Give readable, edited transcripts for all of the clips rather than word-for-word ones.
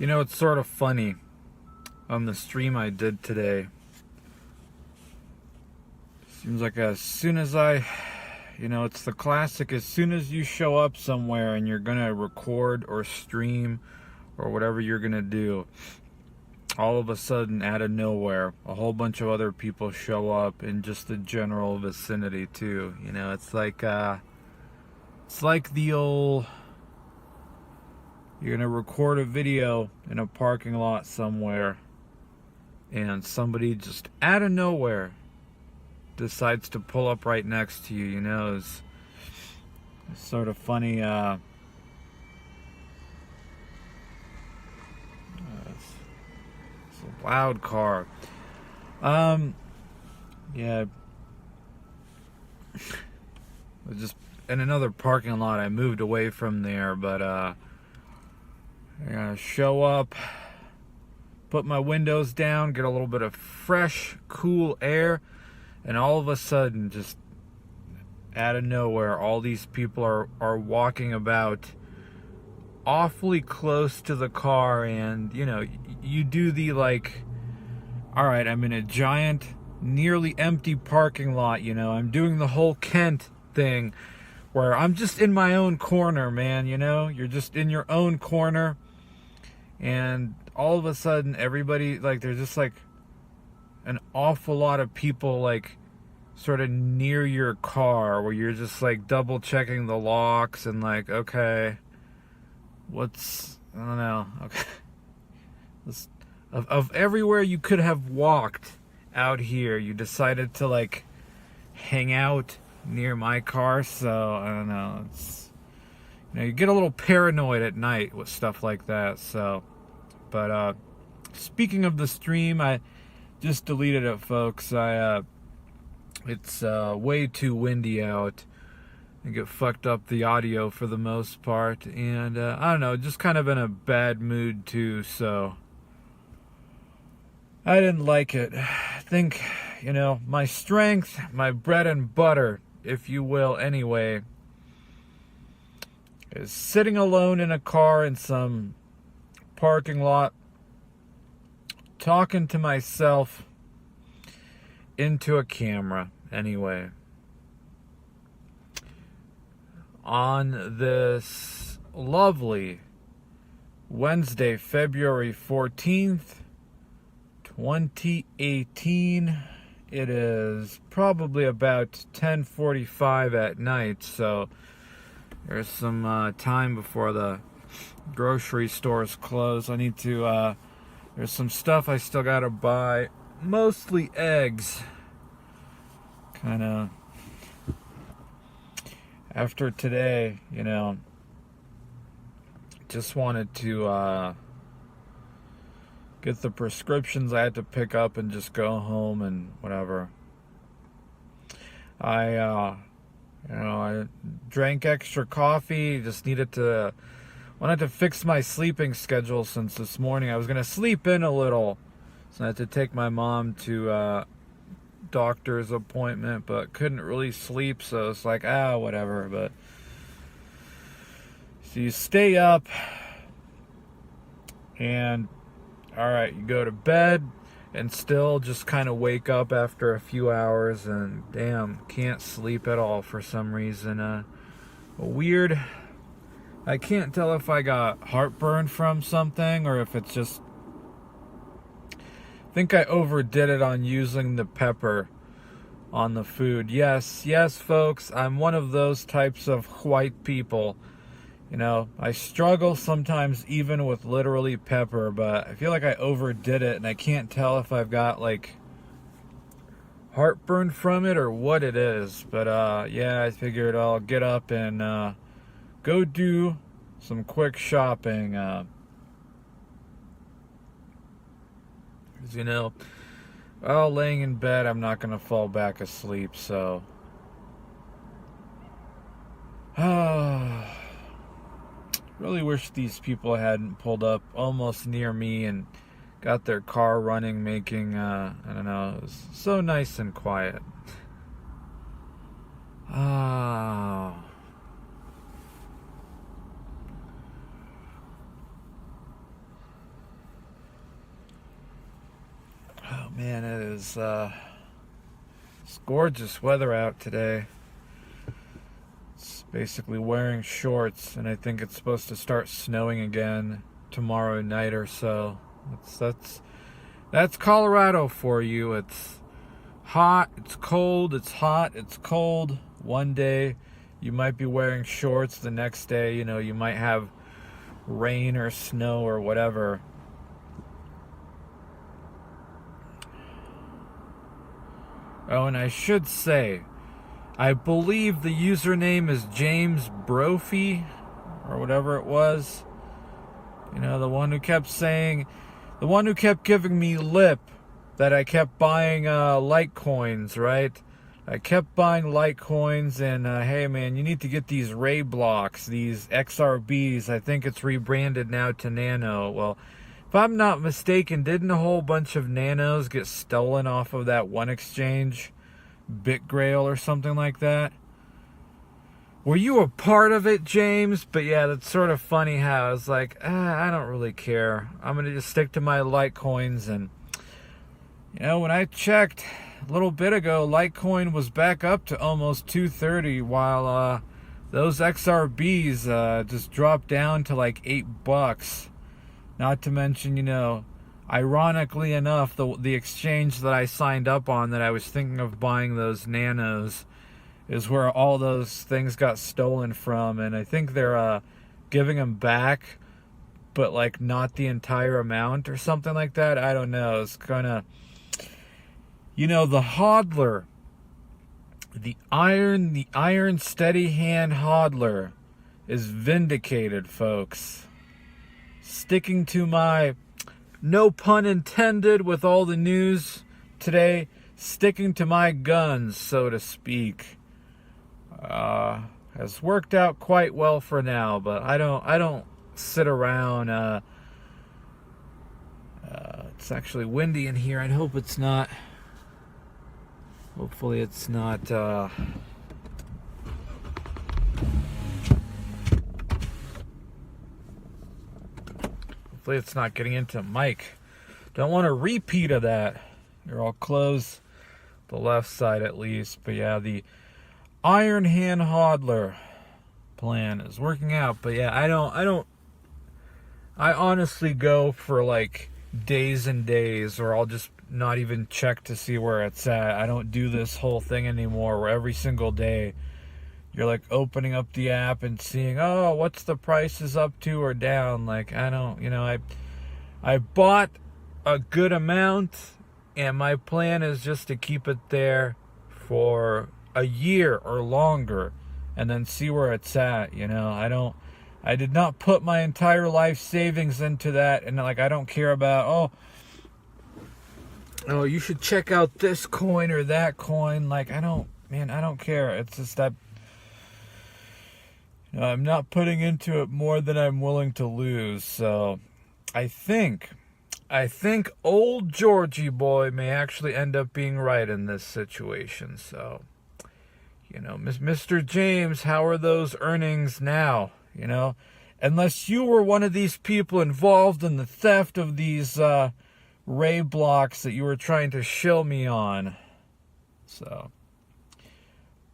You know, it's sort of funny. On the stream I did today, seems like as soon as it's the classic, as soon as you show up somewhere and you're gonna record or stream or whatever you're gonna do, all of a sudden, out of nowhere, a whole bunch of other people show up in just the general vicinity too. You know, it's like the old, you're gonna record a video in a parking lot somewhere, and somebody just out of nowhere decides to pull up right next to you. You know, it's sort of funny. It's a loud car. Yeah. It was just in another parking lot. I moved away from there, but I gotta show up, put my windows down, get a little bit of fresh, cool air, and all of a sudden, just out of nowhere, all these people are walking about awfully close to the car, and you do the all right, I'm in a giant, nearly empty parking lot. I'm doing the whole Kent thing where I'm just in my own corner, man. You're just in your own corner, and all of a sudden everybody, there's just an awful lot of people sort of near your car, where you're just double checking the locks and okay, I don't know, okay. Of everywhere you could have walked out here, you decided to hang out near my car. So I don't know, it's, you get a little paranoid at night with stuff like that. So, but speaking of the stream, I just deleted it, folks. It's way too windy out. I get fucked up the audio for the most part, and I don't know, just kind of in a bad mood too. So I didn't like it. I think, my strength, my bread and butter, if you will, anyway, is sitting alone in a car in some parking lot, talking to myself into a camera, anyway. On this lovely Wednesday, February 14th, 2018. It is probably about 10:45 at night, so there's some time before the grocery stores close. I need to, there's some stuff I still gotta buy, mostly eggs. Kind of, after today, just wanted to get the prescriptions I had to pick up and just go home and whatever. I drank extra coffee. Just wanted to fix my sleeping schedule, since this morning I was gonna sleep in a little, so I had to take my mom to a doctor's appointment, but couldn't really sleep, so it's whatever. But so you stay up, and all right, you go to bed and still just kind of wake up after a few hours, and damn, can't sleep at all for some reason. Weird. I can't tell if I got heartburn from something or if it's just, I think I overdid it on using the pepper on the food. Yes, folks, I'm one of those types of white people. I struggle sometimes even with literally pepper, but I feel like I overdid it, and I can't tell if I've got heartburn from it or what it is. But yeah, I figured I'll get up and go do some quick shopping. 'Cause, while laying in bed, I'm not gonna fall back asleep, so really wish these people hadn't pulled up almost near me and got their car running, making, I don't know, it was so nice and quiet. because it's gorgeous weather out today. It's basically wearing shorts, and I think it's supposed to start snowing again tomorrow night or so. That's Colorado for you. It's hot, it's cold, it's hot, it's cold. One day you might be wearing shorts, the next day, you might have rain or snow or whatever. Oh, and I should say, I believe the username is James Brophy, or whatever it was. The one who kept giving me lip that I kept buying Litecoins, right? I kept buying Litecoins, and hey man, you need to get these Ray blocks, these XRBs. I think it's rebranded now to Nano. Well, if I'm not mistaken, didn't a whole bunch of Nanos get stolen off of that one exchange, BitGrail or something like that? Were you a part of it, James? But yeah, that's sort of funny how I was like, I don't really care. I'm going to just stick to my Litecoins. And, when I checked a little bit ago, Litecoin was back up to almost 230, while those XRBs just dropped down to like $8. Not to mention, ironically enough, the exchange that I signed up on that I was thinking of buying those Nanos is where all those things got stolen from, and I think they're giving them back, but like not the entire amount or something like that. I don't know. It's kind of, the hodler, the iron steady hand hodler is vindicated, folks. Sticking to my, no pun intended with all the news today, sticking to my guns, so to speak. Has worked out quite well for now, but I don't sit around. It's actually windy in here. I hope it's not. Hopefully it's not. Hopefully it's not getting into mic. Don't want a repeat of that. Here, I'll close the left side at least. But yeah, the Iron Hand Hodler plan is working out. But yeah, I honestly go for like days and days, or I'll just not even check to see where it's at. I don't do this whole thing anymore where every single day you're like opening up the app and seeing, oh, what's the prices up to or down. Like, I don't, I bought a good amount, and my plan is just to keep it there for a year or longer and then see where it's at. I did not put my entire life savings into that, and like I don't care about oh you should check out this coin or that coin. Like I don't care. It's just that I'm not putting into it more than I'm willing to lose. So I think old Georgie boy may actually end up being right in this situation. So Mr. James, how are those earnings now? Unless you were one of these people involved in the theft of these Ray blocks that you were trying to shill me on. So,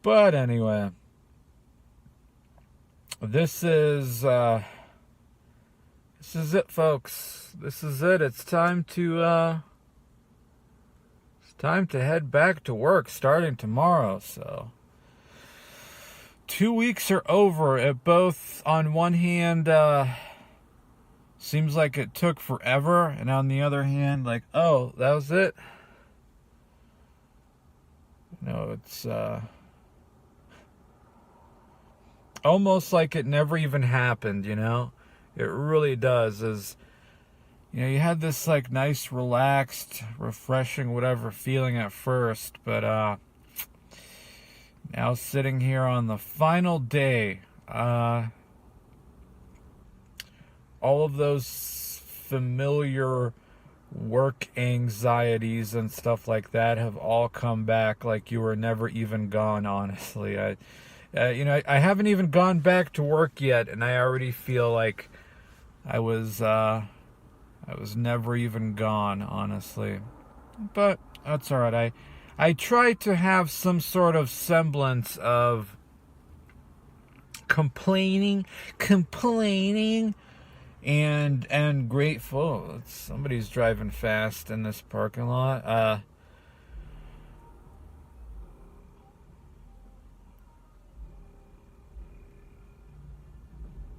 but anyway, this is it, folks. This is it. It's time to head back to work starting tomorrow. So 2 weeks are over. It both, on one hand, seems like it took forever, and on the other hand, like, oh, that was it. It's almost like it never even happened. It really does. You had this like nice, relaxed, refreshing, whatever feeling at first, but now sitting here on the final day, all of those familiar work anxieties and stuff like that have all come back like you were never even gone, honestly. I haven't even gone back to work yet, and I already feel like I was never even gone, honestly. But That's all right. I try to have some sort of semblance of complaining, and grateful. Somebody's driving fast in this parking lot.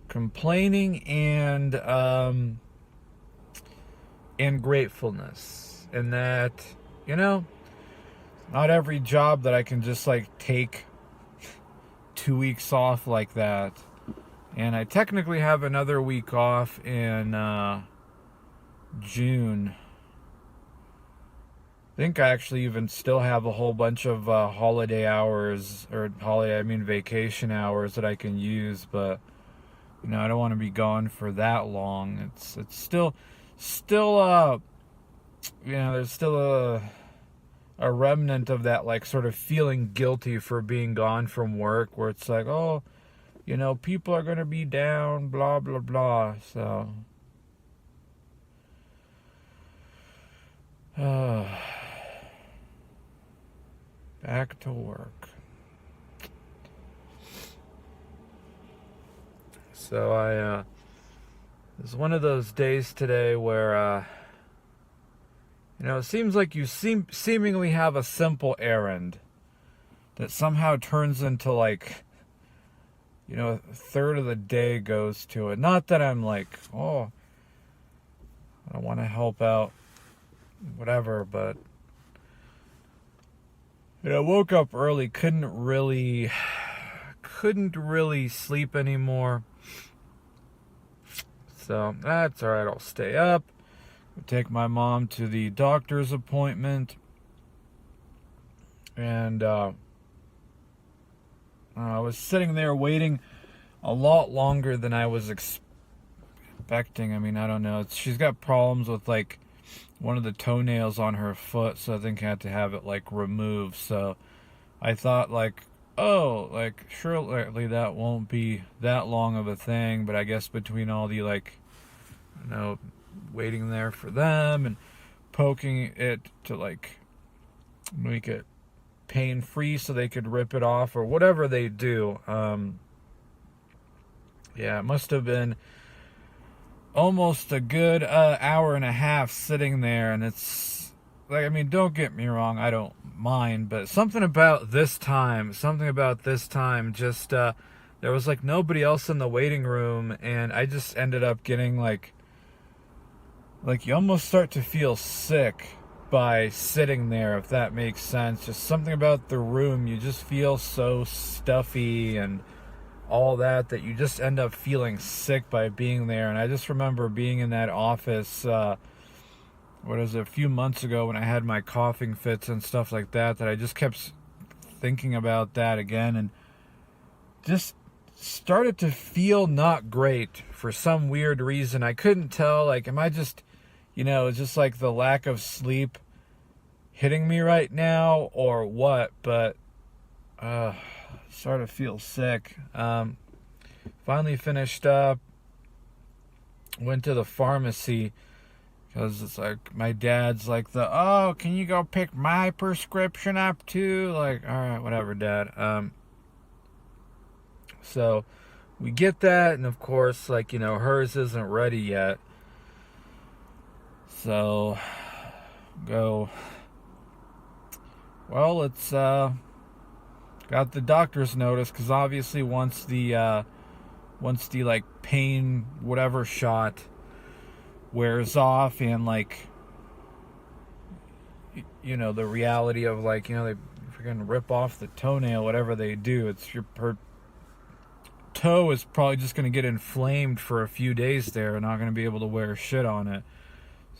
Complaining and gratefulness, and that, you know, not every job that I can just like take 2 weeks off like that. And I technically have another week off in June. I think I actually even still have a whole bunch of holiday hours, or vacation hours that I can use, but I don't want to be gone for that long. It's still there's still a remnant of that, like, sort of feeling guilty for being gone from work, where it's like, oh, people are going to be down, blah, blah, blah. So, back to work. So it's one of those days today where, it seems like you seemingly have a simple errand that somehow turns into, like, a third of the day goes to it. Not that I'm like, oh, I don't want to help out, whatever, but I woke up early, couldn't really sleep anymore. So that's all right. I'll stay up. Take my mom to the doctor's appointment, and I was sitting there waiting a lot longer than I was expecting. I mean, I don't know. She's got problems with, like, one of the toenails on her foot, so I think I had to have it, like, removed. So I thought, like, oh, like, surely that won't be that long of a thing, but I guess between all the, like, waiting there for them and poking it to, like, make it pain-free so they could rip it off or whatever they do. It must have been almost a good hour and a half sitting there, and it's like, I mean, don't get me wrong, I don't mind, but something about this time just there was, like, nobody else in the waiting room, and I just ended up getting like you almost start to feel sick by sitting there, if that makes sense. Just something about the room, you just feel so stuffy and all that you just end up feeling sick by being there. And I just remember being in that office, a few months ago when I had my coughing fits and stuff like that I just kept thinking about that again, and just started to feel not great for some weird reason. I couldn't tell, like, am I just, it's just like the lack of sleep hitting me right now or what, but sort of feel sick. Finally finished up, went to the pharmacy, because it's like, my dad's like, oh, can you go pick my prescription up too? Like, all right, whatever, Dad. So we get that, and of course, like, hers isn't ready yet. So go, well, it's got the doctor's notice, because obviously once the like pain whatever shot wears off, and, like, the reality of, like, they freaking rip off the toenail, whatever they do, it's her toe is probably just going to get inflamed for a few days there, and not going to be able to wear shit on it.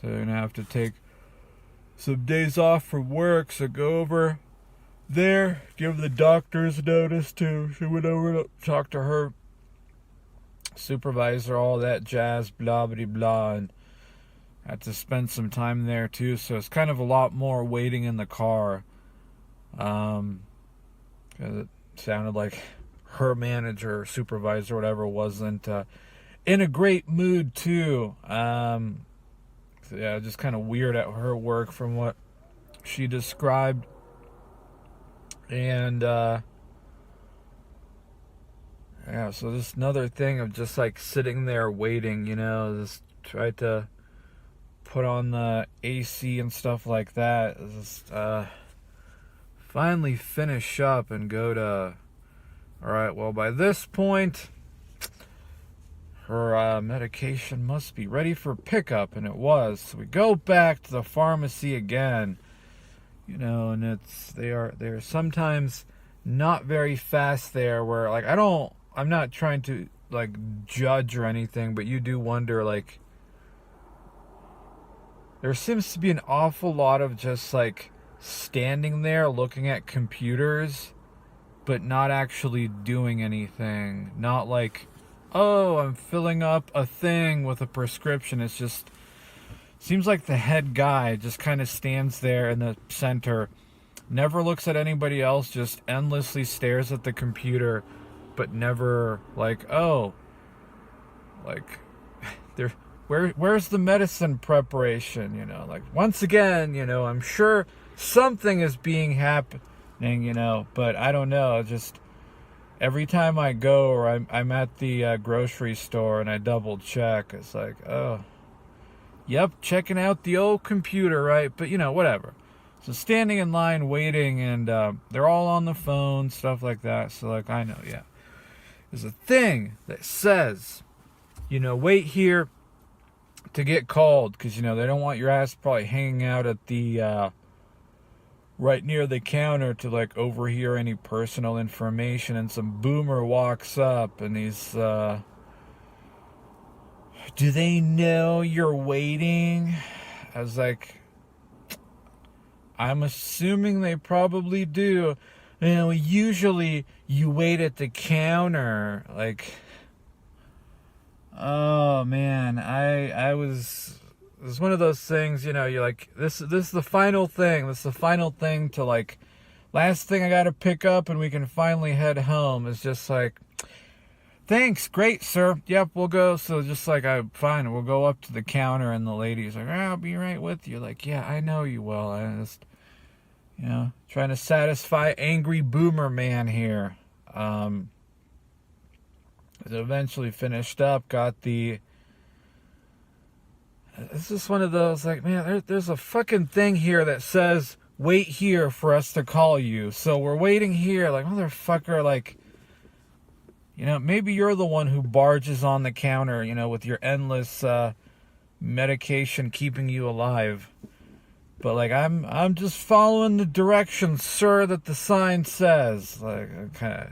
So you're going to have to take some days off from work. So go over there, give the doctor's notice too. She went over to talk to her supervisor, all that jazz, blah, blah, blah, and had to spend some time there too. So it's kind of a lot more waiting in the car. Because it sounded like her manager, supervisor, whatever, wasn't in a great mood too. So yeah, just kind of weird at her work from what she described. And yeah, so just another thing of just like sitting there waiting, just try to put on the AC and stuff like that. Just finally finish up and go to, all right, well, by this point, her medication must be ready for pickup, and it was. So we go back to the pharmacy again, and they're sometimes not very fast there, where like I'm not trying to like judge or anything, but you do wonder, like, there seems to be an awful lot of just like standing there looking at computers but not actually doing anything. Not like, oh, I'm filling up a thing with a prescription. It's just seems like the head guy just kind of stands there in the center, never looks at anybody else, just endlessly stares at the computer, but never like, oh, like, there, where's the medicine preparation? Like, once again, I'm sure something is being happening, but I don't know. Just every time I go, or I'm at the grocery store and I double check, it's like, oh, yep, checking out the old computer, right? But whatever. So standing in line waiting, and they're all on the phone, stuff like that. So like, I know, yeah, there's a thing that says, wait here to get called, because they don't want your ass probably hanging out at the right near the counter to like overhear any personal information. And some boomer walks up and he's do they know you're waiting? I was like, I'm assuming they probably do. Usually you wait at the counter. Like, oh man, it was one of those things, you're like, this is the final thing. This is the final thing to like, last thing I gotta pick up and we can finally head home. It's just like, thanks, great, sir. Yep, we'll go. So just like, fine, we'll go up to the counter, and the lady's like, I'll be right with you. Like, yeah, I know you will. I just, trying to satisfy angry boomer man here. Eventually finished up, got the, it's just one of those, like, man, there's a fucking thing here that says, wait here for us to call you. So we're waiting here, like, motherfucker, like, maybe you're the one who barges on the counter, with your endless medication keeping you alive. But like, I'm just following the directions, sir, that the sign says. Like, okay,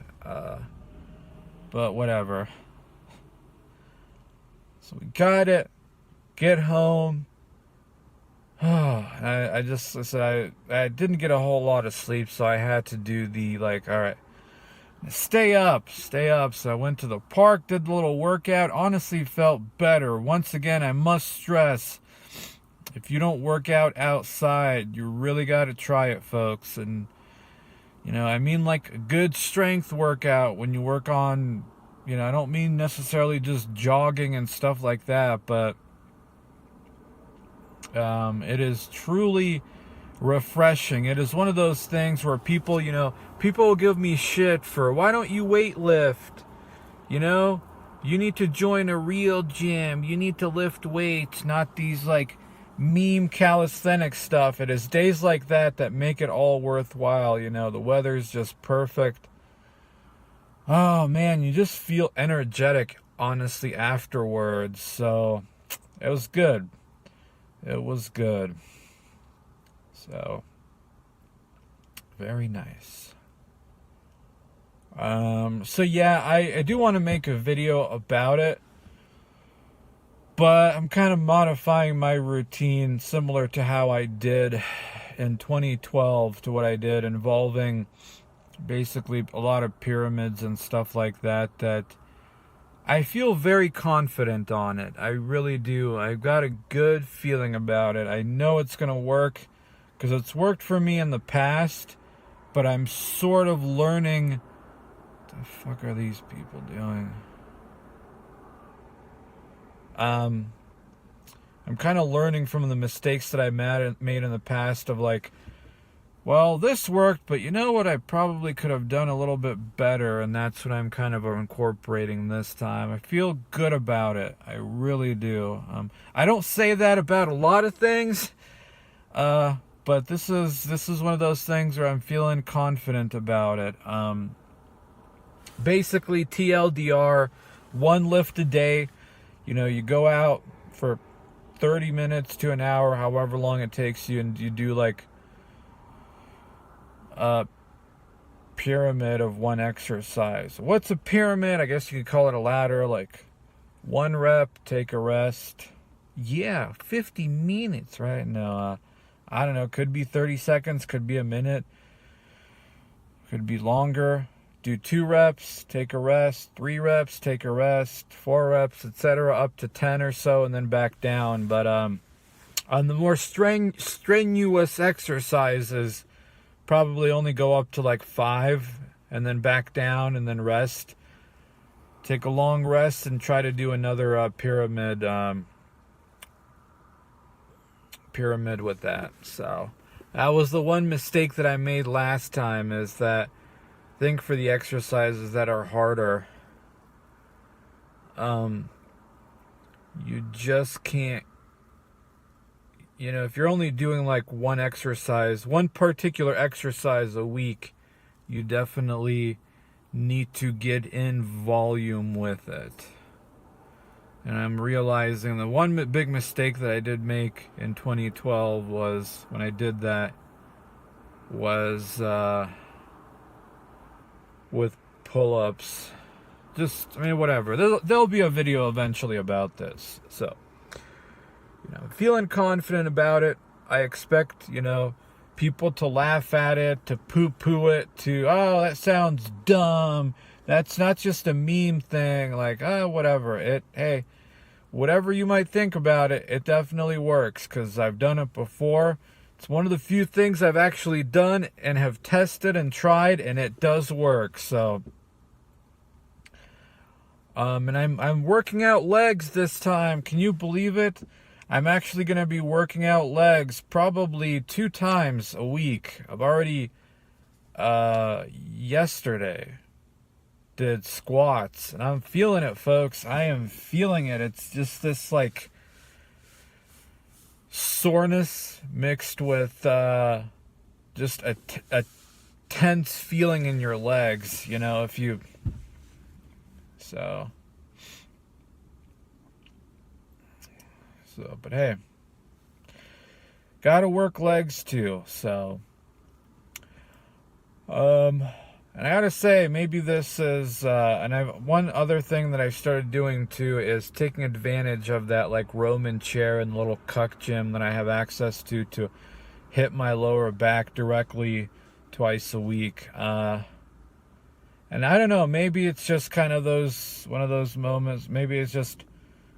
but whatever. So we got it. Get home. I didn't get a whole lot of sleep, so I had to do the, like, all right, stay up. So I went to the park, did a little workout, honestly felt better. Once again, I must stress, if you don't work out outside, you really got to try it, folks. And, I mean like a good strength workout when you work on, I don't mean necessarily just jogging and stuff like that, but it is truly refreshing. It is one of those things where people will give me shit for, why don't you weight lift? You need to join a real gym. You need to lift weights, not these like meme calisthenic stuff. It is days like that make it all worthwhile. The weather's just perfect. Oh man, you just feel energetic, honestly, afterwards. So it was good. So very nice. So yeah, I do want to make a video about it, but I'm kind of modifying my routine similar to how I did in 2012 to what I did, involving basically a lot of pyramids and stuff like that I feel very confident on it. I really do. I've got a good feeling about it. I know it's going to work because it's worked for me in the past, but I'm sort of learning. What the fuck are these people doing? I'm kind of learning from the mistakes that I made in the past of like well, this worked, but you know what I probably could have done a little bit better, and that's what I'm kind of incorporating this time. I feel good about it. I really do. I don't say that about a lot of things, but this is one of those things where I'm feeling confident about it. Basically, TLDR, one lift a day. You know, you go out for 30 minutes to an hour, however long it takes you, and you do like a pyramid of one exercise. What's a pyramid? I guess you could call it a ladder. Like 1 rep, take a rest. Yeah, 50 minutes, right? No, I don't know. Could be 30 seconds, could be a minute, could be longer. Do 2 reps, take a rest, 3 reps, take a rest, 4 reps, etc., up to 10 or so, and then back down. But on the more strenuous exercises, probably only go up to like 5 and then back down and then rest. Take a long rest and try to do another pyramid with that. So that was the one mistake that I made last time, is that I think for the exercises that are harder, you just can't, you know, if you're only doing like one particular exercise a week, you definitely need to get in volume with it. And I'm realizing the one big mistake that I did make in 2012 was when I did that was with pull-ups. Just, I mean, whatever. There'll be a video eventually about this. So, you know, feeling confident about it. I expect, you know, people to laugh at it, to poo-poo it, to, oh, that sounds dumb. That's not just a meme thing. Like, oh, whatever. Hey, whatever you might think about it, it definitely works, because I've done it before. It's one of the few things I've actually done and have tested and tried, and it does work. So, and I'm working out legs this time. Can you believe it? I'm actually going to be working out legs probably 2 times a week. I've already, yesterday, did squats, and I'm feeling it, folks. I am feeling it. It's just this, like, soreness mixed with just a tense feeling in your legs, you know, if you... So, but hey, gotta work legs too. So, and I gotta say, maybe this is, and one other thing that I started doing too is taking advantage of that like Roman chair and little cuck gym that I have access to hit my lower back directly twice a week. And I don't know, maybe it's just kind of one of those moments, maybe it's just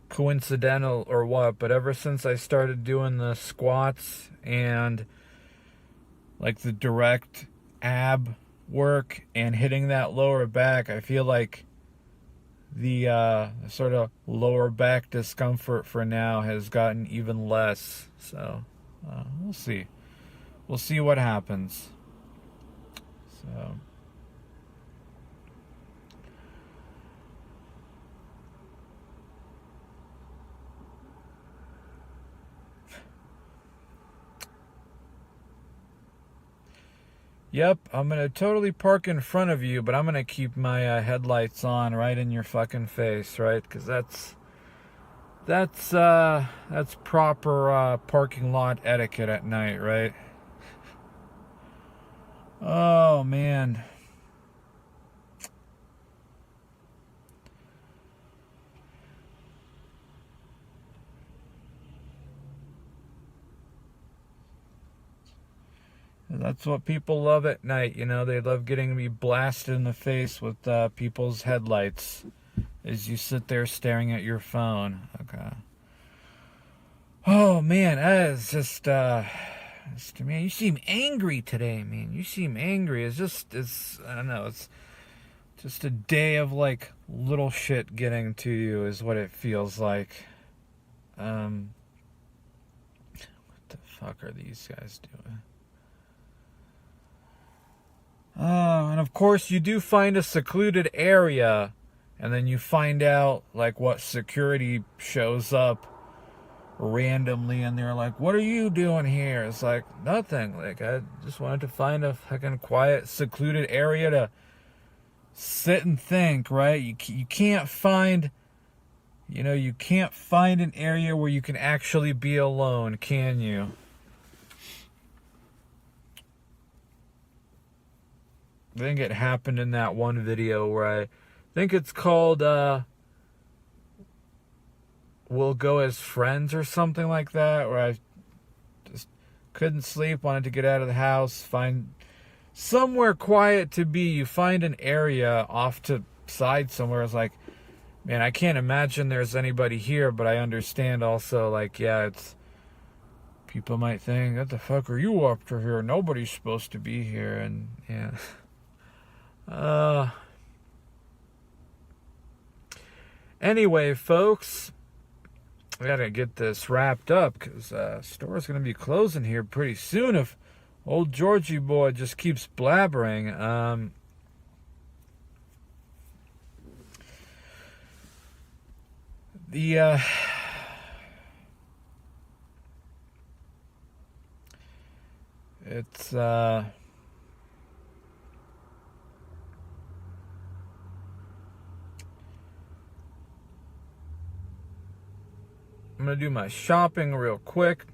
coincidental or what, but ever since I started doing the squats and like the direct ab work and hitting that lower back, I feel like the sort of lower back discomfort for now has gotten even less. So we'll see what happens. So yep, I'm going to totally park in front of you, but I'm going to keep my headlights on right in your fucking face, right? Because that's proper parking lot etiquette at night, right? Oh, man. That's what people love at night, you know. They love getting me blasted in the face with people's headlights as you sit there staring at your phone. Okay. Oh, man, that is just, man, you seem angry today, man. You seem angry. I don't know, it's just a day of, like, little shit getting to you is what it feels like. What the fuck are these guys doing? And of course, you do find a secluded area, and then you find out like what security shows up randomly, and they're like, "What are you doing here?" It's like, nothing. Like, I just wanted to find a fucking quiet, secluded area to sit and think, right? You can't find, you can't find an area where you can actually be alone, can you? I think it happened in that one video where I think it's called We'll Go as Friends or something like that, where I just couldn't sleep, wanted to get out of the house, find somewhere quiet to be. You find an area off to side somewhere. It's like, man, I can't imagine there's anybody here, but I understand also, like, yeah, it's, people might think, what the fuck are you up to here? Nobody's supposed to be here. And yeah. Anyway, folks, I gotta get this wrapped up because store's gonna be closing here pretty soon if old Georgie boy just keeps blabbering. It's I'm going to do my shopping real quick,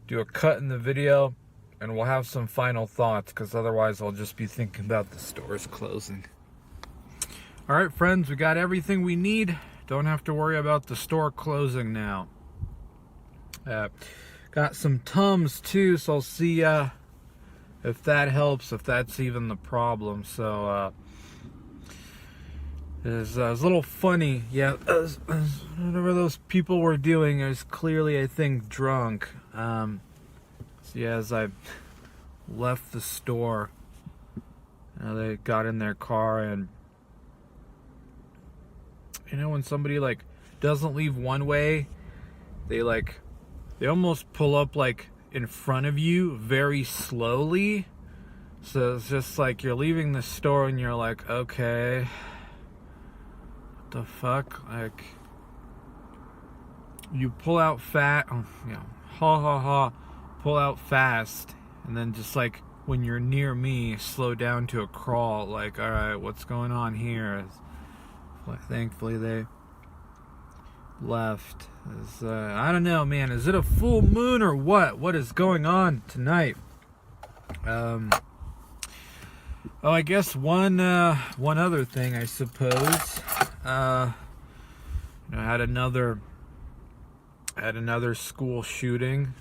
do a cut in the video, and we'll have some final thoughts, because otherwise I'll just be thinking about the stores closing. Alright, friends, we got everything we need. Don't have to worry about the store closing now. Got some Tums too, so I'll see if that helps, if that's even the problem. So, it's a little funny, yeah. Whatever those people were doing is clearly, I think, drunk. So yeah, as I left the store, they got in their car, and when somebody like doesn't leave one way, they almost pull up like in front of you very slowly. So it's just like you're leaving the store and you're like, okay, the fuck, like, you pull out pull out fast, and then just like when you're near me, slow down to a crawl, like, all right, what's going on here? Thankfully they left. I don't know, man, is it a full moon or what is going on tonight? I guess one other thing, I suppose. I had another school shooting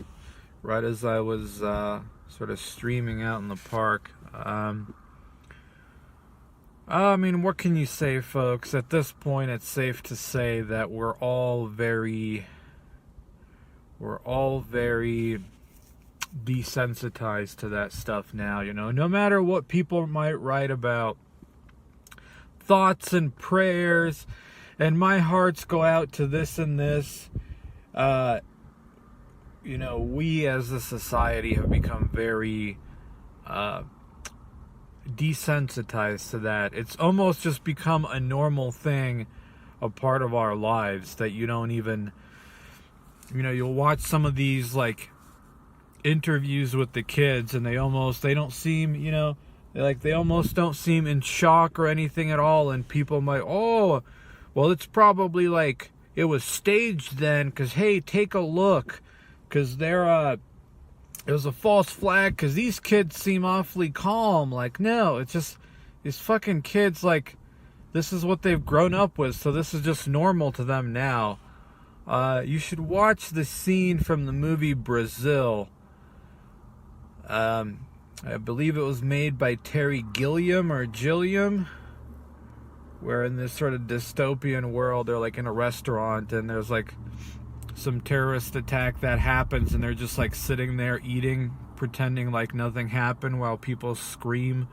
right as I was sort of streaming out in the park. I mean, what can you say, folks? At this point, it's safe to say that we're all very desensitized to that stuff now, no matter what people might write about thoughts and prayers, and my hearts go out to this and this. We as a society have become very desensitized to that. It's almost just become a normal thing, a part of our lives, that you don't even, you'll watch some of these like interviews with the kids, and they don't seem, they almost don't seem in shock or anything at all, and people might, well, it's probably like it was staged then, because hey, take a look, because it was a false flag, because these kids seem awfully calm. Like, no, it's just these fucking kids, like, this is what they've grown up with, so this is just normal to them now. You should watch the scene from the movie Brazil. I believe it was made by Terry Gilliam, where in this sort of dystopian world, they're like in a restaurant, and there's like some terrorist attack that happens, and they're just like sitting there eating, pretending like nothing happened, while people scream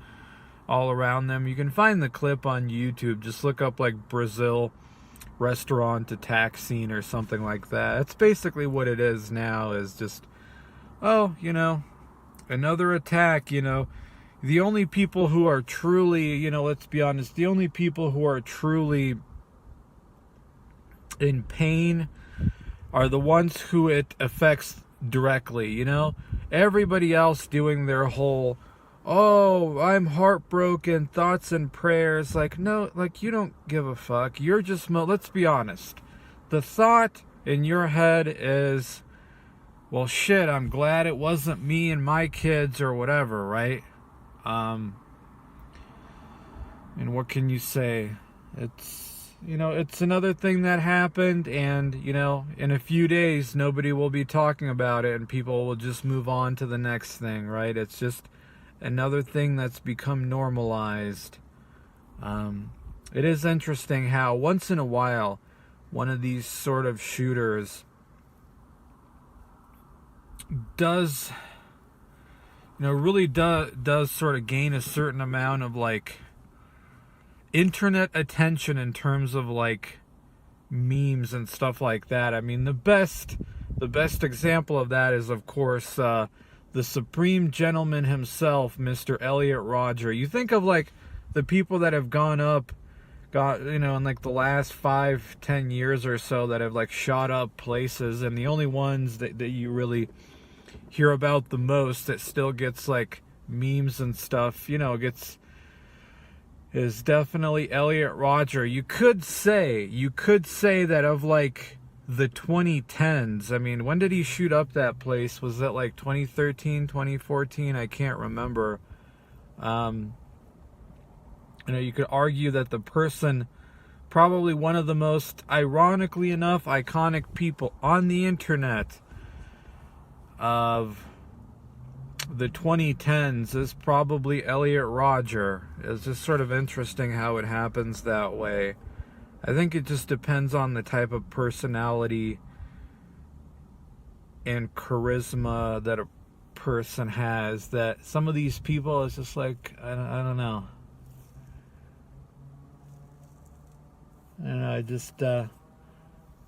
all around them. You can find the clip on YouTube. Just look up like Brazil restaurant attack scene or something like that. It's basically what it is now, is just, another attack, the only people who are truly, you know, let's be honest, the only people who are truly in pain are the ones who it affects directly, you know? Everybody else doing their whole, oh, I'm heartbroken, thoughts and prayers. Like, no, like, you don't give a fuck. You're just, let's be honest. The thought in your head is, well, shit, I'm glad it wasn't me and my kids or whatever, right? And what can you say? It's, you know, it's another thing that happened, and, you know, in a few days, nobody will be talking about it, and people will just move on to the next thing, right? It's just another thing that's become normalized. It is interesting how once in a while, one of these sort of shooters does, you know, really does sort of gain a certain amount of, like, internet attention in terms of, like, memes and stuff like that. I mean, the best example of that is, of course, the supreme gentleman himself, Mr. Elliot Rodger. You think of, like, the people that have you know, in, like, the last 5-10 years or so that have, like, shot up places, and the only ones that you really hear about the most that still gets, like, memes and stuff, you know, is definitely Elliot Rodger. You could say that of, like, the 2010s. I mean, when did he shoot up that place? Was that, like, 2013, 2014? I can't remember. You know, you could argue that the person, probably one of the most, ironically enough, iconic people on the internet of the 2010s is probably Elliot Rodger. It's just sort of interesting how it happens that way. I think it just depends on the type of personality and charisma that a person has, that some of these people is just like, I don't know. And I just,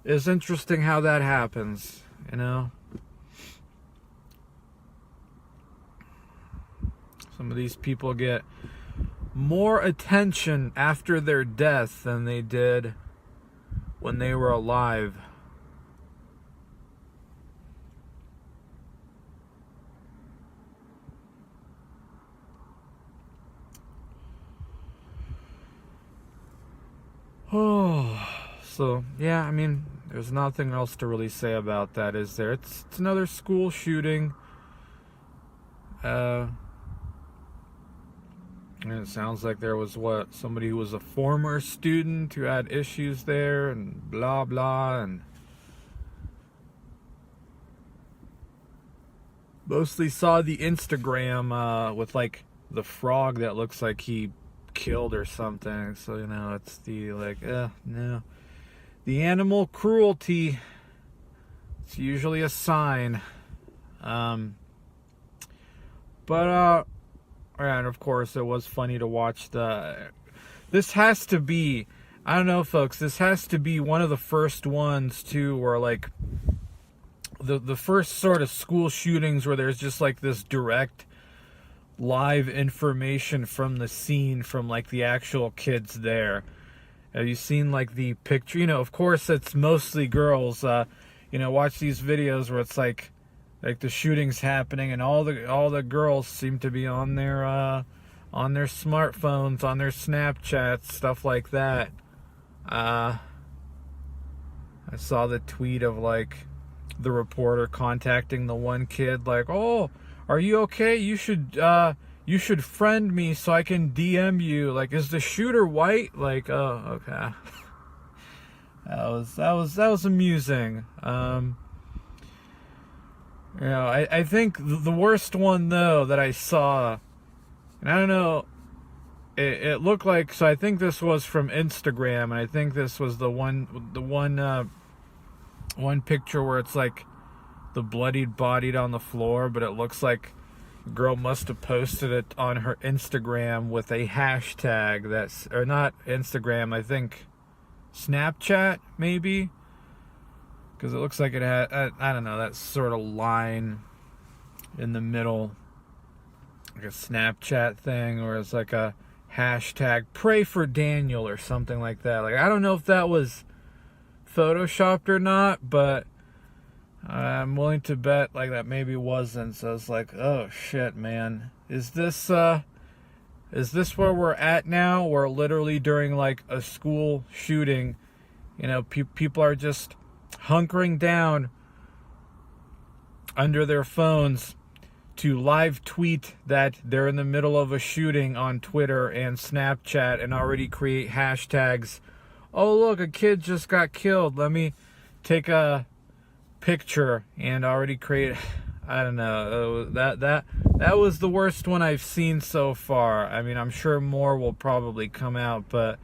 it's interesting how that happens, you know? Some of these people get more attention after their death than they did when they were alive. Oh, so yeah, I mean, there's nothing else to really say about that, is there? It's another school shooting. And it sounds like there was somebody who was a former student who had issues there, and blah blah, and mostly saw the Instagram with, like, the frog that looks like he killed or something. So, you know, it's the, like, no, the animal cruelty. It's usually a sign. And of course, it was funny to watch this has to be, I don't know, folks, this has to be one of the first ones, too, where, like, the first sort of school shootings where there's just, like, this direct live information from the scene from, like, the actual kids there. Have you seen, like, the picture? You know, of course, it's mostly girls. You know, watch these videos where it's like the shooting's happening, and all the girls seem to be on their smartphones, on their Snapchats, stuff like that. I saw the tweet of, like, the reporter contacting the one kid, like, "Oh, are you okay? You should friend me so I can DM you. Like, is the shooter white?" Like, oh, okay. That was amusing. You know, I think the worst one, though, that I saw, and I don't know, it looked like, so I think this was from Instagram, and I think this was the one picture where it's, like, the bloodied body on the floor, but it looks like the girl must have posted it on her Instagram with a hashtag that's, or not Instagram, I think Snapchat, maybe? Because it looks like it had, I don't know, that sort of line in the middle. like a Snapchat thing, or it's like a hashtag pray for Daniel or something like that. Like, I don't know if that was photoshopped or not, but I'm willing to bet like that maybe wasn't. So it's like, oh shit, man, is this where we're at now, where literally during like a school shooting, you know, people are just hunkering down under their phones to live tweet that they're in the middle of a shooting on Twitter and Snapchat and already create hashtags. Oh, look, a kid just got killed. Let me take a picture and already create. I don't know. That was the worst one I've seen so far. I mean, I'm sure more will probably come out, but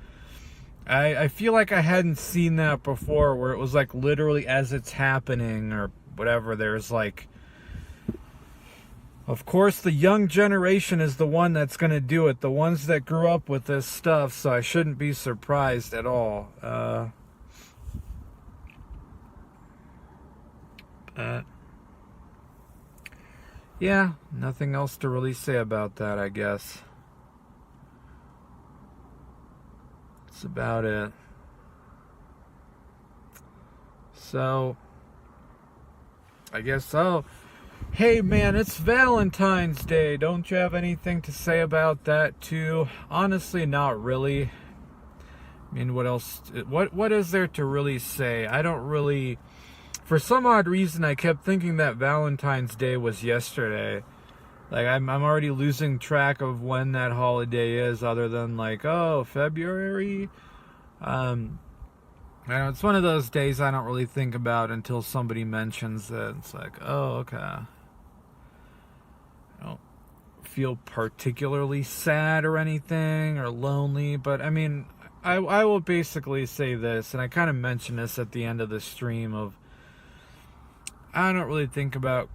I feel like I hadn't seen that before, where it was like literally as it's happening or whatever, there's like, of course, the young generation is the one that's going to do it. The ones that grew up with this stuff, so I shouldn't be surprised at all. But yeah, nothing else to really say about that, I guess. That's about it. So, I guess, oh, hey man, it's Valentine's Day. Don't you have anything to say about that too? Honestly, not really. I mean, what else? What is there to really say? I don't really. For some odd reason, I kept thinking that Valentine's Day was yesterday. Like, I'm already losing track of when that holiday is, other than like, oh, February. I know it's one of those days I don't really think about until somebody mentions it. It's like, oh, okay. I don't feel particularly sad or anything or lonely, but I mean, I will basically say this, and I kind of mentioned this at the end of the stream, of I don't really think about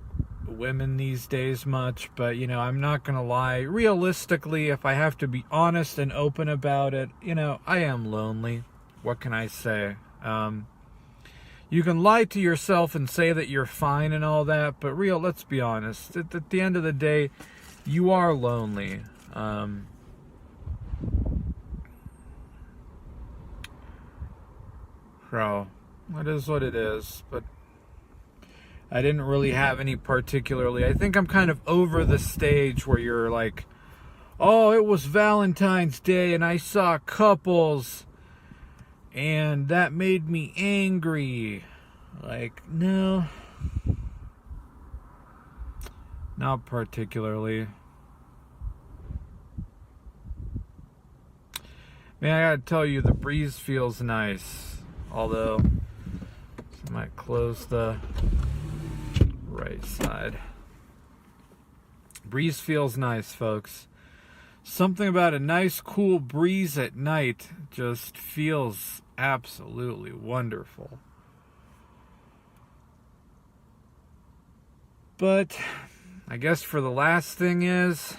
women these days much, but you know, I'm not gonna lie, realistically, if I have to be honest and open about it, you know, I am lonely. What can I say? You can lie to yourself and say that you're fine and all that, but let's be honest, at the end of the day, you are lonely. So it is what it is, but I didn't really have any particularly. I think I'm kind of over the stage where you're like, oh, it was Valentine's Day and I saw couples and that made me angry. Like, no, not particularly. Man, I gotta tell you, the breeze feels nice. Although, I might close the right side. Breeze feels nice, folks. Something about a nice, cool breeze at night just feels absolutely wonderful. But I guess for the last thing is,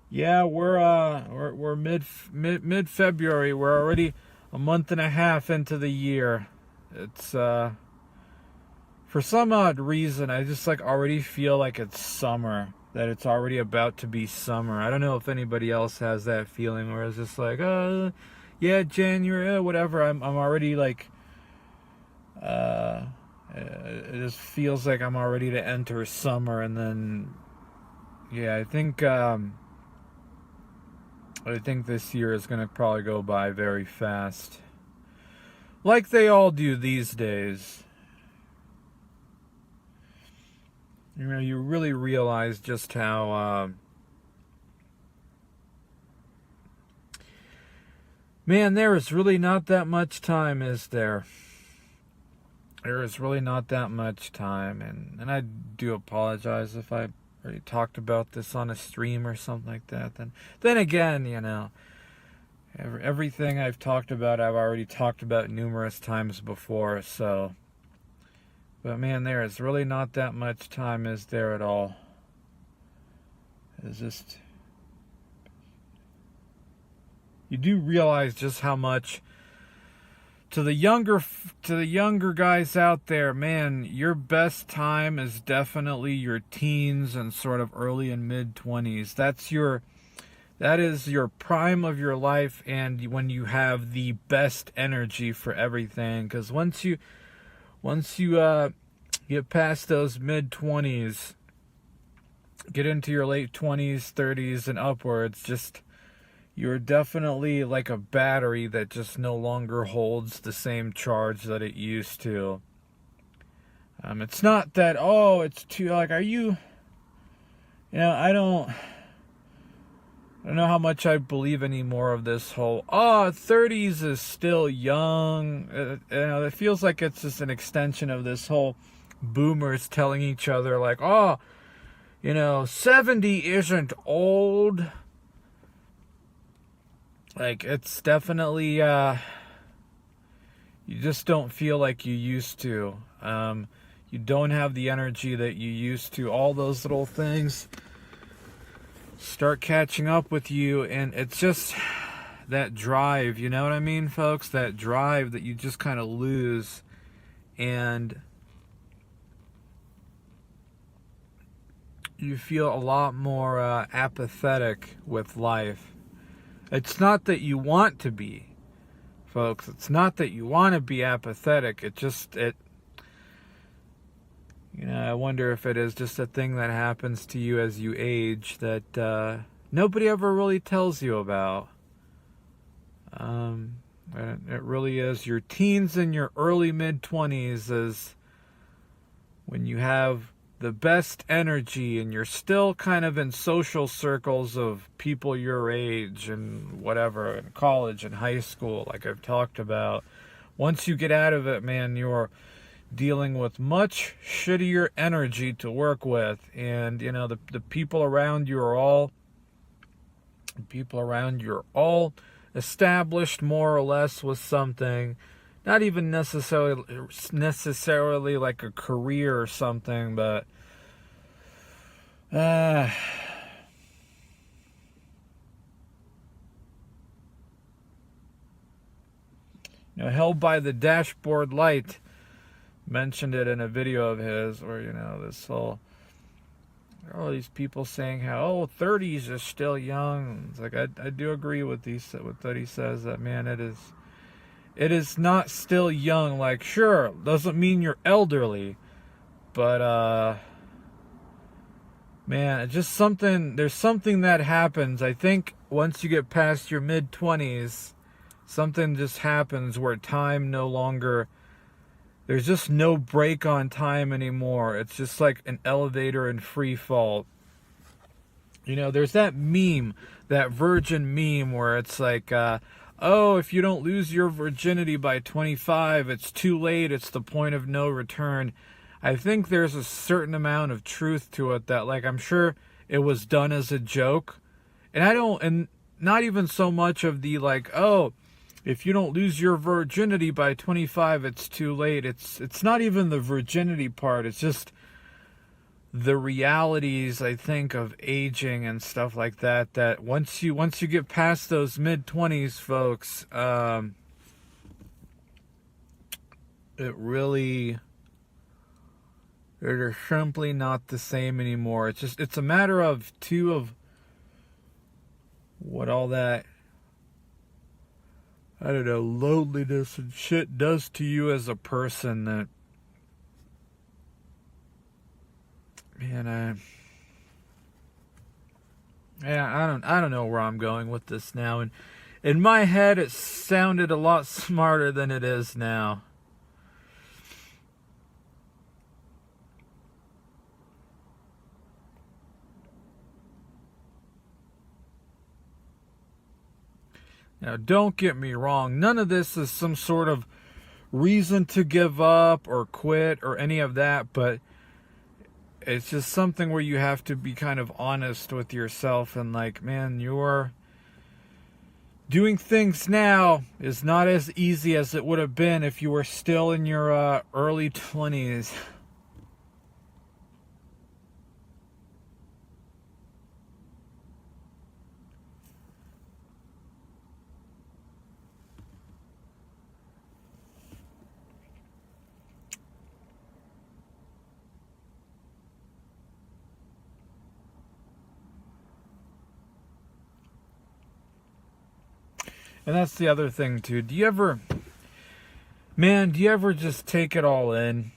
yeah, we're mid February. We're already a month and a half into the year. It's for some odd reason, I just like already feel like it's summer, that it's already about to be summer. I don't know if anybody else has that feeling where it's just like, yeah, January, whatever. I'm already like, it just feels like I'm already to enter summer, and then, yeah, I think this year is gonna probably go by very fast, like they all do these days. You know, you really realize just how, man, there is really not that much time, is there? There is really not that much time, and I do apologize if I already talked about this on a stream or something like that. Then again, you know, everything I've talked about, I've already talked about numerous times before, so. But man, there is really not that much time, is there at all? It's just, you do realize just how much to the younger guys out there, man, your best time is definitely your teens and sort of early and mid 20s. That is your prime of your life, and when you have the best energy for everything. Because once you get past those mid 20s, get into your late 20s, 30s, and upwards, you're definitely like a battery that just no longer holds the same charge that it used to. It's not that, oh, it's too, like, are you, I don't know how much I believe anymore of this whole, 30s is still young. It feels like it's just an extension of this whole boomers telling each other, like, 70 isn't old. Like, it's definitely, you just don't feel like you used to. You don't have the energy that you used to. All those little things start catching up with you, and it's just that drive, you know what I mean, folks? That drive that you just kind of lose, and you feel a lot more apathetic with life. It's not that you want to be, folks. It's not that you want to be apathetic. I wonder if it is just a thing that happens to you as you age that nobody ever really tells you about. It really is. Your teens and your early mid-20s is when you have the best energy, and you're still kind of in social circles of people your age and whatever, in college and high school, like I've talked about. Once you get out of it, man, you're dealing with much shittier energy to work with, and the people around you are all established more or less with something. Not even necessarily like a career or something, but Held by the Dashboard Light mentioned it in a video of his, where this whole, all these people saying how 30s is still young. It's like, I do agree with what he says, that, man, it is not still young. Like, sure, doesn't mean you're elderly, but man, there's something that happens. I think once you get past your mid-20s, something just happens where time no longer, there's just no break on time anymore. It's just like an elevator in free fall. There's that meme, that virgin meme, where it's like, if you don't lose your virginity by 25, it's too late, it's the point of no return. I think there's a certain amount of truth to it, that, like, I'm sure it was done as a joke. And not even so much of the, like, if you don't lose your virginity by 25, it's too late. It's not even the virginity part. It's just the realities, I think, of aging and stuff like that, that once you get past those mid-20s, folks, it is simply not the same anymore. It's a matter of what all that, I don't know, loneliness and shit does to you as a person. That, man, I don't know where I'm going with this now. And in my head, it sounded a lot smarter than it is now. Now, don't get me wrong. None of this is some sort of reason to give up or quit or any of that, but it's just something where you have to be kind of honest with yourself, and like, man, you're doing things now is not as easy as it would have been if you were still in your early 20s. And that's the other thing too. Do you ever just take it all in?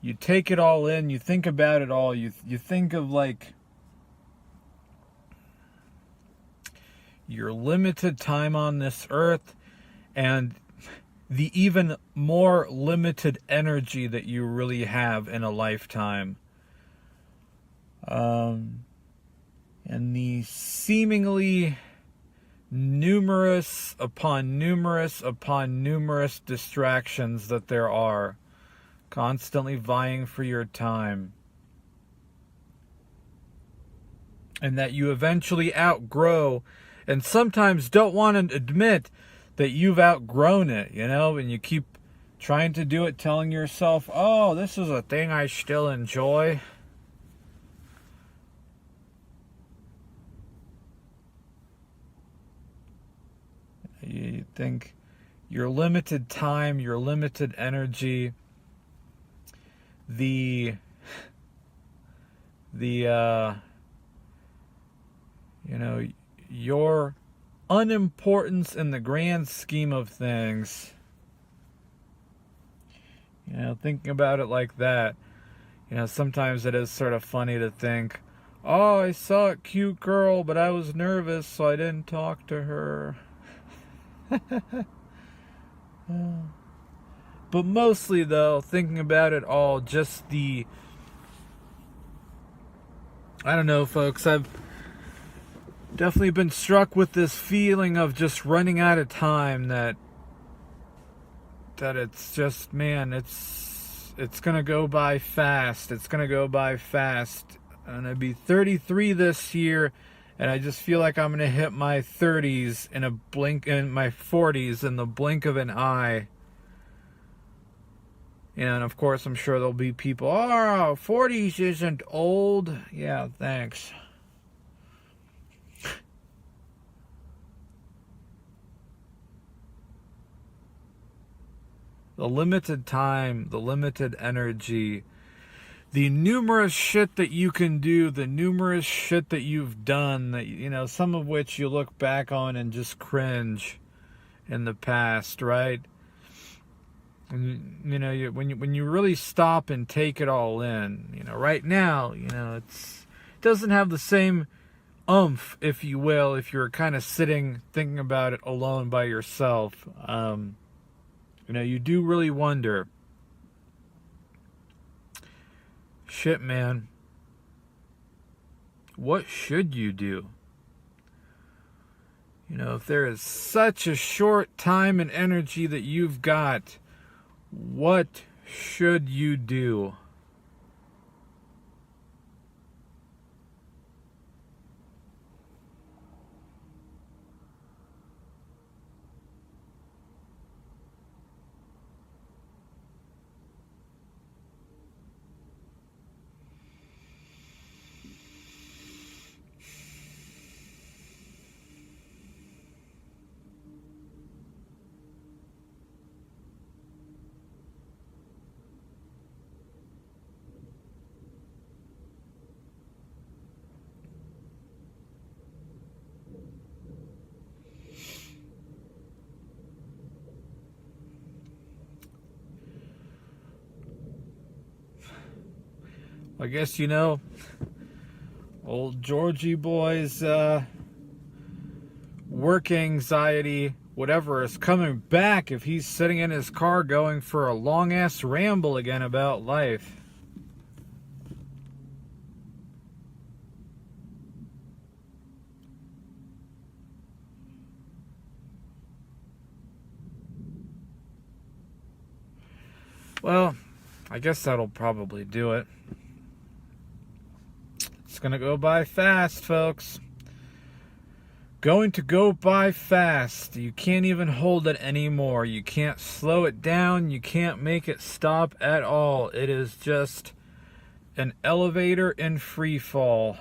You take it all in, you think about it all, you think of like your limited time on this earth and the even more limited energy that you really have in a lifetime. And the seemingly numerous upon numerous upon numerous distractions that there are, constantly vying for your time. And that you eventually outgrow, and sometimes don't want to admit that you've outgrown it, and you keep trying to do it, telling yourself, oh, this is a thing I still enjoy. You think your limited time, your limited energy, your unimportance in the grand scheme of things. Thinking about it like that, sometimes it is sort of funny to think, oh, I saw a cute girl, but I was nervous, so I didn't talk to her. But mostly, though, thinking about it all, just I don't know, folks, I've definitely been struck with this feeling of just running out of time, that it's just, man, it's gonna go by fast. It's gonna go by fast. I'm gonna be 33 this year, and I just feel like I'm gonna hit my 30s in a blink, and my 40s in the blink of an eye. And of course, I'm sure there'll be people, oh, 40s isn't old. Yeah, thanks. The limited time, the limited energy, the numerous shit that you can do, the numerous shit that you've done, that, some of which you look back on and just cringe in the past, right? And, when you really stop and take it all in, right now, it doesn't have the same oomph, if you will, if you're kind of sitting thinking about it alone by yourself. You do really wonder, shit, man, what should you do? If there is such a short time and energy that you've got, what should you do? I guess, old Georgie boy's work anxiety, whatever, is coming back if he's sitting in his car going for a long-ass ramble again about life. Well, I guess that'll probably do it. It's gonna go by fast, folks. Going to go by fast. You can't even hold it anymore. You can't slow it down. You can't make it stop at all. It is just an elevator in free fall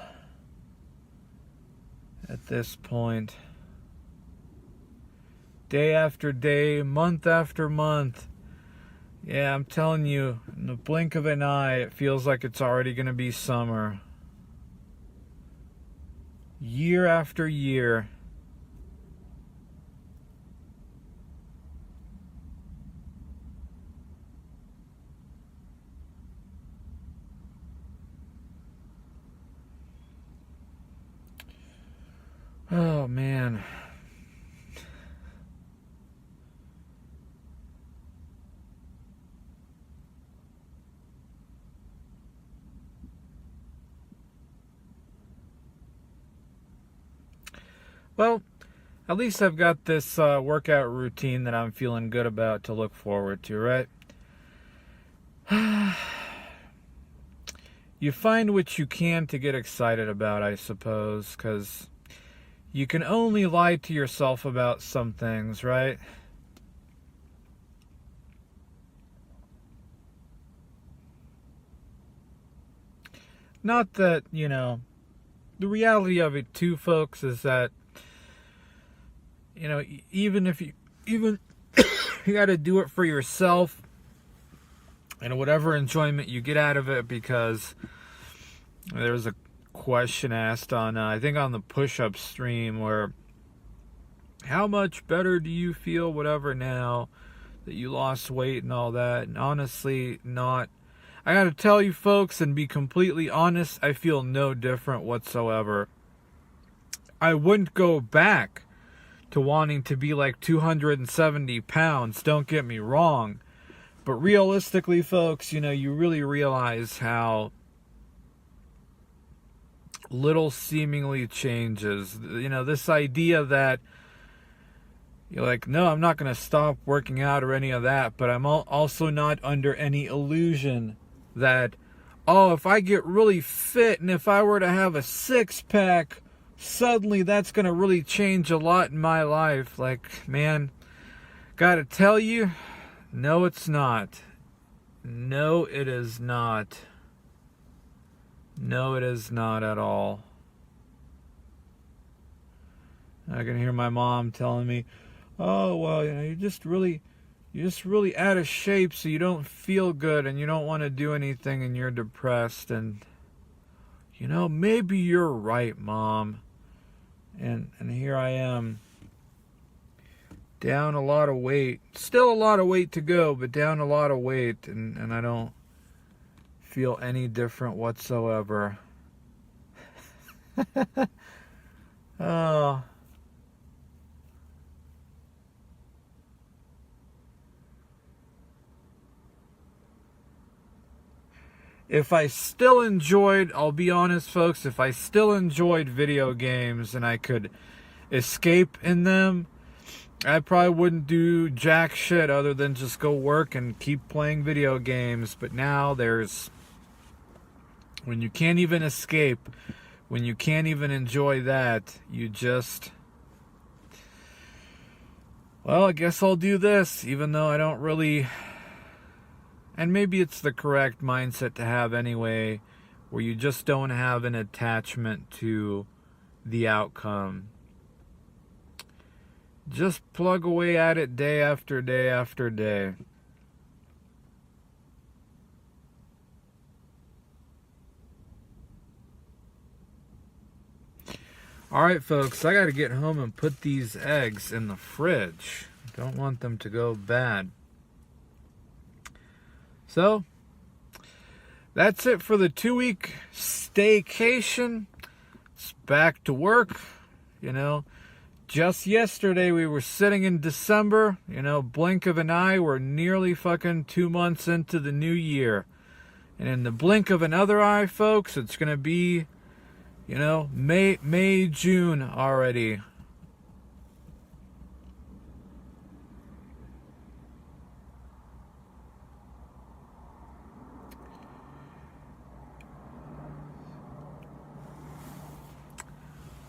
at this point. Day after day, month after month. Yeah, I'm telling you, in the blink of an eye, it feels like it's already gonna be summer. Year after year. Oh, man. Well, at least I've got this workout routine that I'm feeling good about to look forward to, right? You find what you can to get excited about, I suppose, because you can only lie to yourself about some things, right? Not that, the reality of it too, folks, is that, even if even you got to do it for yourself and whatever enjoyment you get out of it, because there was a question asked on, I think on the push-up stream, where how much better do you feel, whatever, now that you lost weight and all that? And honestly, not. I gotta tell you, folks, and be completely honest, I feel no different whatsoever. I wouldn't go back to wanting to be like 270 pounds, don't get me wrong. But realistically, folks, you really realize how little seemingly changes. This idea that you're like, no, I'm not going to stop working out or any of that, but I'm also not under any illusion that, oh, if I get really fit and if I were to have a six-pack, suddenly that's going to really change a lot in my life. Like, man, gotta tell you, no, it's not. No, it is not. No, it is not at all. I can hear my mom telling me, oh, well, you're just really out of shape, so you don't feel good and you don't want to do anything and you're depressed. And, maybe you're right, Mom. And here I am, down a lot of weight. Still a lot of weight to go, but down a lot of weight. And I don't feel any different whatsoever. Oh. If I still enjoyed, I'll be honest, folks, if I still enjoyed video games and I could escape in them, I probably wouldn't do jack shit other than just go work and keep playing video games. But now when you can't even escape, when you can't even enjoy that, you just, well, I guess I'll do this, even though I don't really. And maybe it's the correct mindset to have anyway, where you just don't have an attachment to the outcome. Just plug away at it day after day after day. Alright, folks, I gotta get home and put these eggs in the fridge. Don't want them to go bad. So, that's it for the 2-week staycation. It's back to work. Just yesterday we were sitting in December. Blink of an eye, we're nearly fucking 2 months into the new year. And in the blink of another eye, folks, it's going to be, May, June already.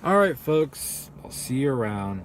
All right, folks, I'll see you around.